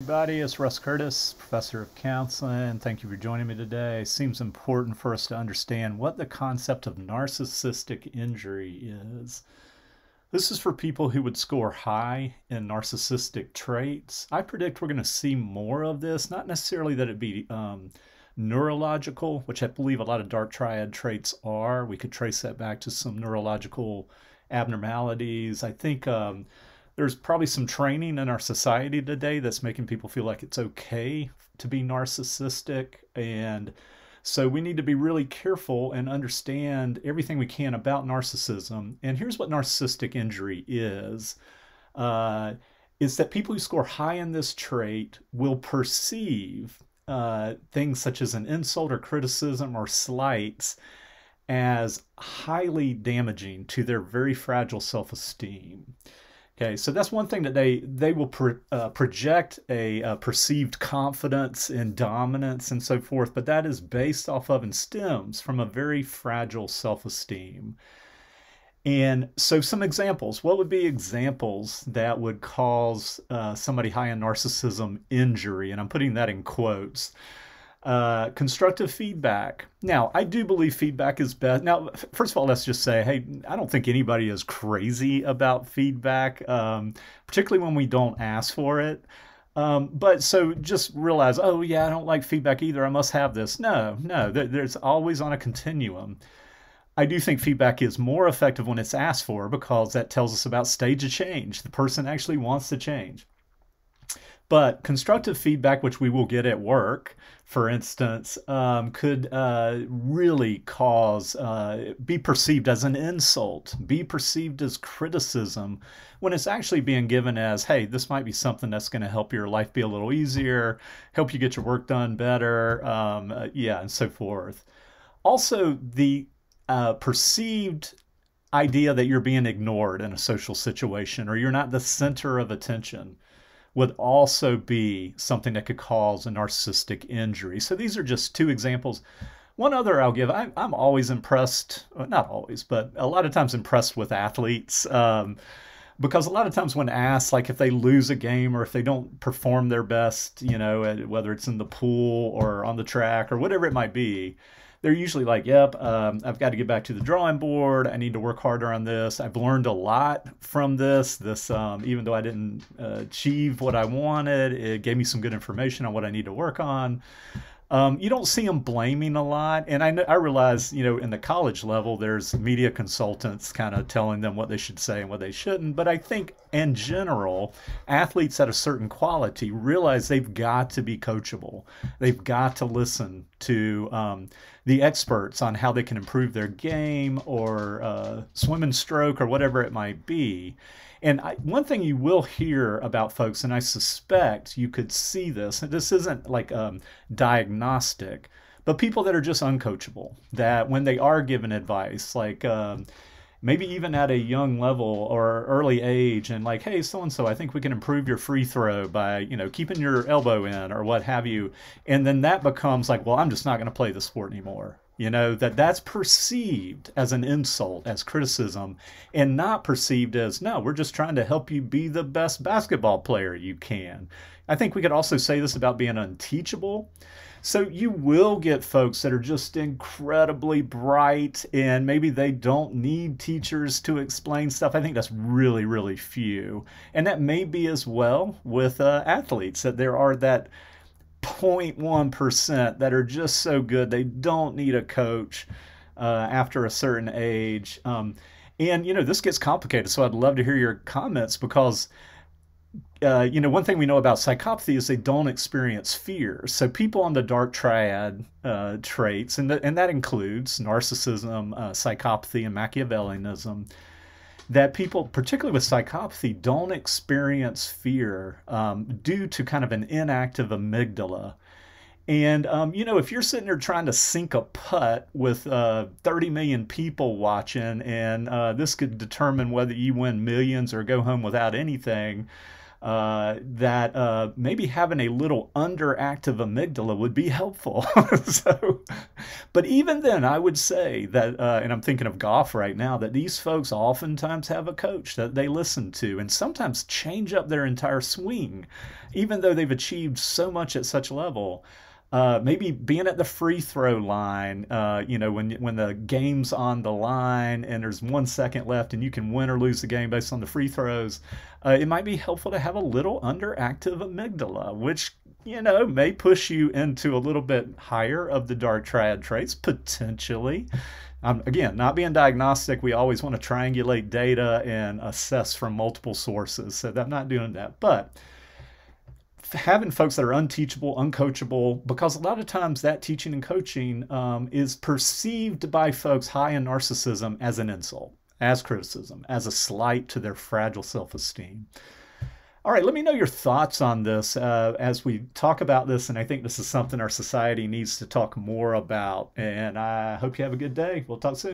Everybody, it's Russ Curtis, professor of counseling. Thank you for joining me today. It seems important for us to understand what the concept of narcissistic injury is. This is for people who would score high in narcissistic traits. I predict we're going to see more of this, not necessarily that it be neurological, which I believe a lot of dark triad traits are. We could trace that back to some neurological abnormalities. I think there's probably some training in our society today that's making people feel like it's okay to be narcissistic. And so we need to be really careful and understand everything we can about narcissism. And here's what narcissistic injury uh, is that people who score high in this trait will perceive things such as an insult or criticism or slights as highly damaging to their very fragile self-esteem. Okay, so that's one thing that they will project a perceived confidence and dominance and so forth, but that is based off of and stems from a very fragile self-esteem. And so some examples, what would be examples that would cause somebody high in narcissism injury? And I'm putting that in quotes. Constructive feedback. Now, I do believe feedback is best. Now, first of all, let's just say, hey, I don't think anybody is crazy about feedback, particularly when we don't ask for it. But so just realize, oh, yeah, I don't like feedback either. I must have this. No, there's always on a continuum. I do think feedback is more effective when it's asked for because that tells us about stage of change. The person actually wants to change. But constructive feedback, which we will get at work, for instance, could really be perceived as an insult, be perceived as criticism, when it's actually being given as, hey, this might be something that's going to help your life be a little easier, help you get your work done better, and so forth. Also, the perceived idea that you're being ignored in a social situation or you're not the center of attention would also be something that could cause a narcissistic injury. So these are just two examples. One other I'll give, I'm always impressed, well, not always, but a lot of times impressed with athletes because a lot of times when asked, like if they lose a game or if they don't perform their best, whether it's in the pool or on the track or whatever it might be, they're usually like, yep, I've got to get back to the drawing board. I need to work harder on this. I've learned a lot from this. Even though I didn't achieve what I wanted, it gave me some good information on what I need to work on. You don't see them blaming a lot. And I realize, in the college level, there's media consultants kind of telling them what they should say and what they shouldn't. But I think in general, athletes at a certain quality realize they've got to be coachable. They've got to listen to the experts on how they can improve their game or swim and stroke or whatever it might be. And one thing you will hear about folks, and I suspect you could see this, and this isn't like diagnostic, but people that are just uncoachable, that when they are given advice, like maybe even at a young level or early age, and like, hey, so-and-so, I think we can improve your free throw by, keeping your elbow in or what have you. And then that becomes like, well, I'm just not going to play the sport anymore. That's perceived as an insult, as criticism, and not perceived as, no, we're just trying to help you be the best basketball player you can. I think we could also say this about being unteachable. So you will get folks that are just incredibly bright and maybe they don't need teachers to explain stuff. I think that's really, really few. And that may be as well with athletes, that there are that 0.1% that are just so good they don't need a coach after a certain age. This gets complicated, so I'd love to hear your comments because one thing we know about psychopathy is they don't experience fear. So people on the dark triad traits, and that includes narcissism, psychopathy, and Machiavellianism, that people, particularly with psychopathy, don't experience fear due to kind of an inactive amygdala. And, if you're sitting there trying to sink a putt with 30 million people watching, and this could determine whether you win millions or go home without anything, that maybe having a little underactive amygdala would be helpful. So, but even then, I would say that, and I'm thinking of golf right now, that these folks oftentimes have a coach that they listen to and sometimes change up their entire swing, even though they've achieved so much at such a level. Maybe being at the free throw line, when the game's on the line and there's 1 second left and you can win or lose the game based on the free throws, it might be helpful to have a little underactive amygdala, which may push you into a little bit higher of the dark triad traits, potentially. Again, not being diagnostic, we always want to triangulate data and assess from multiple sources, so I'm not doing that. But having folks that are unteachable, uncoachable, because a lot of times that teaching and coaching is perceived by folks high in narcissism as an insult, as criticism, as a slight to their fragile self-esteem. All right, let me know your thoughts on this as we talk about this, and I think this is something our society needs to talk more about. And I hope you have a good day. We'll talk soon.